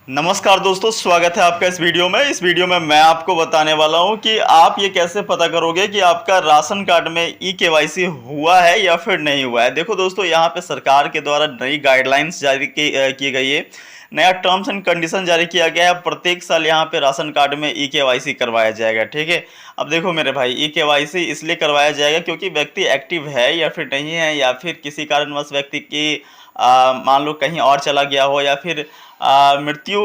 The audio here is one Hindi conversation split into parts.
नमस्कार दोस्तों, स्वागत है आपका इस वीडियो में। इस वीडियो में मैं आपको बताने वाला हूं कि आप ये कैसे पता करोगे कि आपका राशन कार्ड में ई केवाईसी हुआ है या फिर नहीं हुआ है। देखो दोस्तों, यहाँ पे सरकार के द्वारा नई गाइडलाइंस जारी की गई है। नया टर्म्स एंड कंडीशन जारी किया गया है। प्रत्येक साल यहाँ पे राशन कार्ड में ई केवाईसी करवाया जाएगा, ठीक है। अब देखो मेरे भाई, ई केवाईसी इसलिए करवाया जाएगा क्योंकि व्यक्ति एक्टिव है या फिर नहीं है, या फिर किसी कारणवश व्यक्ति की मान लो कहीं और चला गया हो, या फिर मृत्यु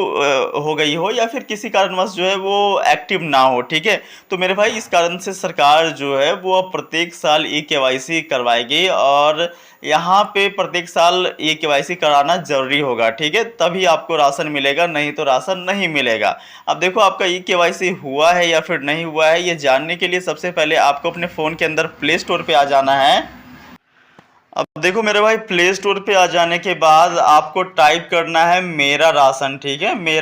हो गई हो, या फिर किसी कारणवश जो है वो एक्टिव ना हो, ठीक है। तो मेरे भाई, इस कारण से सरकार जो है वो अब प्रत्येक साल ई केवाईसी करवाएगी, और यहाँ पे प्रत्येक साल ई केवाईसी कराना जरूरी होगा, ठीक है। तभी आपको राशन मिलेगा, नहीं तो राशन नहीं मिलेगा। अब देखो, आपका ई केवाईसी हुआ है या फिर नहीं हुआ है, ये जानने के लिए सबसे पहले आपको अपने फ़ोन के अंदर प्ले स्टोर पे आ जाना है। अब देखो मेरे भाई, प्ले स्टोर पे आ जाने के बाद आपको टाइप करना है मेरा राशन, ठीक है।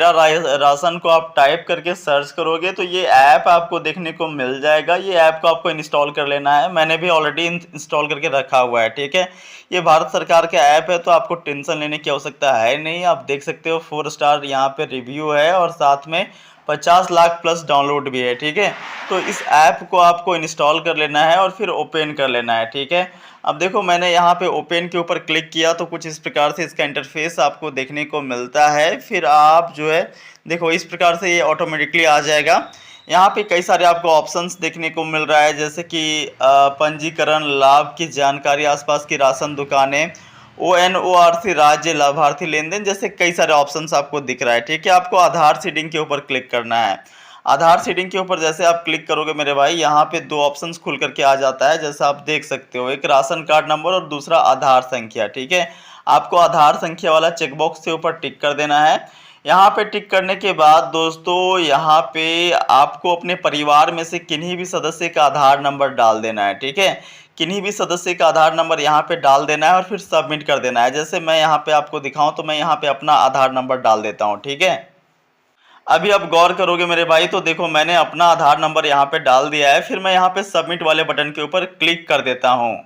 राशन को आप टाइप करके सर्च करोगे तो ये ऐप आपको देखने को मिल जाएगा। ये ऐप को आपको इंस्टॉल कर लेना है। मैंने भी ऑलरेडी इंस्टॉल करके रखा हुआ है, ठीक है। ये भारत सरकार का ऐप है, तो आपको टेंशन लेने की आवश्यकता है नहीं। आप देख सकते हो 4 स्टार यहाँ पे रिव्यू है, और साथ में 50 लाख प्लस डाउनलोड भी है, ठीक है। तो इस ऐप को आपको इंस्टॉल कर लेना है और फिर ओपन कर लेना है, ठीक है। अब देखो, मैंने यहाँ पे ओपन के ऊपर क्लिक किया तो कुछ इस प्रकार से इसका इंटरफेस आपको देखने को मिलता है। फिर आप जो है देखो, इस प्रकार से ये ऑटोमेटिकली आ जाएगा। यहाँ पे कई सारे आपको ऑप्शंस देखने को मिल रहा है, जैसे कि पंजीकरण, लाभ की जानकारी, आसपास की राशन दुकानें, ONORC, राज्य लाभार्थी लेन देन, जैसे कई सारे ऑप्शंस आपको दिख रहा है, ठीक है। आपको आधार सीडिंग के ऊपर क्लिक करना है। आधार सीडिंग के ऊपर जैसे आप क्लिक करोगे मेरे भाई, यहाँ पे 2 ऑप्शंस खुल करके आ जाता है, जैसा आप देख सकते हो। एक राशन कार्ड नंबर और दूसरा आधार संख्या, ठीक है। आपको आधार संख्या वाला चेकबॉक्स के ऊपर टिक कर देना है। यहाँ पे टिक करने के बाद दोस्तों, यहाँ पे आपको अपने परिवार में से किन्हीं भी सदस्य का आधार नंबर डाल देना है, ठीक है। किन्हीं भी सदस्य का आधार नंबर यहाँ पे डाल देना है और फिर सबमिट कर देना है। जैसे मैं यहाँ पे आपको दिखाऊं तो मैं यहाँ पे अपना आधार नंबर डाल देता हूँ, ठीक है। अभी आप गौर करोगे मेरे भाई, तो देखो मैंने अपना आधार नंबर यहाँ पे डाल दिया है। फिर मैं यहाँ पे सबमिट वाले बटन के ऊपर क्लिक कर देता हूँ।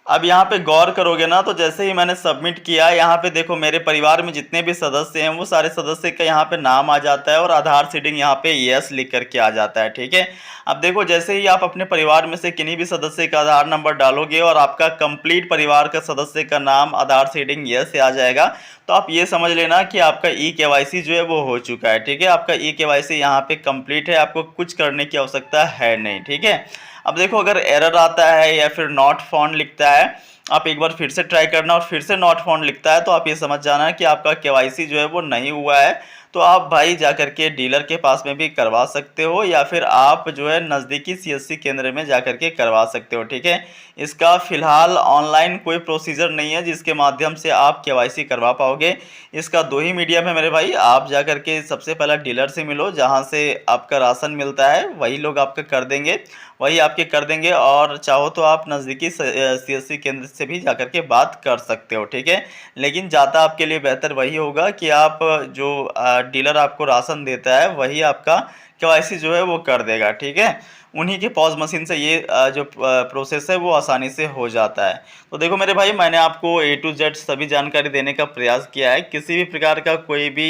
अब यहाँ पे गौर करोगे ना, तो जैसे ही मैंने सबमिट किया, यहाँ पे देखो मेरे परिवार में जितने भी सदस्य हैं वो सारे सदस्य का यहाँ पे नाम आ जाता है, और आधार सीडिंग यहाँ पे यस लिख करके आ जाता है, ठीक है। अब देखो, जैसे ही आप अपने परिवार में से किन्हीं भी सदस्य का आधार नंबर डालोगे और आपका कंप्लीट परिवार का सदस्य का नाम आधार सीडिंग यस से आ जाएगा, तो आप ये समझ लेना कि आपका ई केवाईसी जो है वो हो चुका है, ठीक है। आपका ई केवाईसी यहाँ पे कंप्लीट है, आपको कुछ करने की आवश्यकता है नहीं, ठीक है। अब देखो, अगर एरर आता है या फिर नॉट फाउंड लिखता है, आप एक बार फिर से ट्राई करना, और फिर से नॉट फाउंड लिखता है, तो आप ये समझ जाना कि आपका केवाईसी जो है वो नहीं हुआ है। तो आप भाई जा करके डीलर के पास में भी करवा सकते हो, या फिर आप जो है नज़दीकी सीएससी केंद्र में जा करके करवा सकते हो, ठीक है। इसका फिलहाल ऑनलाइन कोई प्रोसीजर नहीं है जिसके माध्यम से आप केवाईसी करवा पाओगे। इसका 2 ही मीडियम है मेरे भाई। आप जा करके सबसे पहला डीलर से मिलो, जहाँ से आपका राशन मिलता है, वही लोग आपका कर देंगे, वही आपके कर देंगे। और चाहो तो आप नज़दीकी सीएससी केंद्र से भी जाकर के बात कर सकते हो, ठीक है। लेकिन ज़्यादा आपके लिए बेहतर वही होगा कि आप जो डीलर आपको राशन देता है वही आपका केवाईसी जो है वो कर देगा, ठीक है। उन्हीं के पॉज मशीन से ये जो प्रोसेस है वो आसानी से हो जाता है। तो देखो मेरे भाई, मैंने आपको A to Z सभी जानकारी देने का प्रयास किया है। किसी भी प्रकार का कोई भी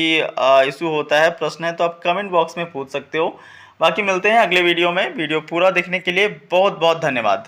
इशू होता है, प्रश्न है, तो आप कमेंट बॉक्स में पूछ सकते हो। बाकी मिलते हैं अगले वीडियो में। वीडियो पूरा देखने के लिए बहुत बहुत धन्यवाद।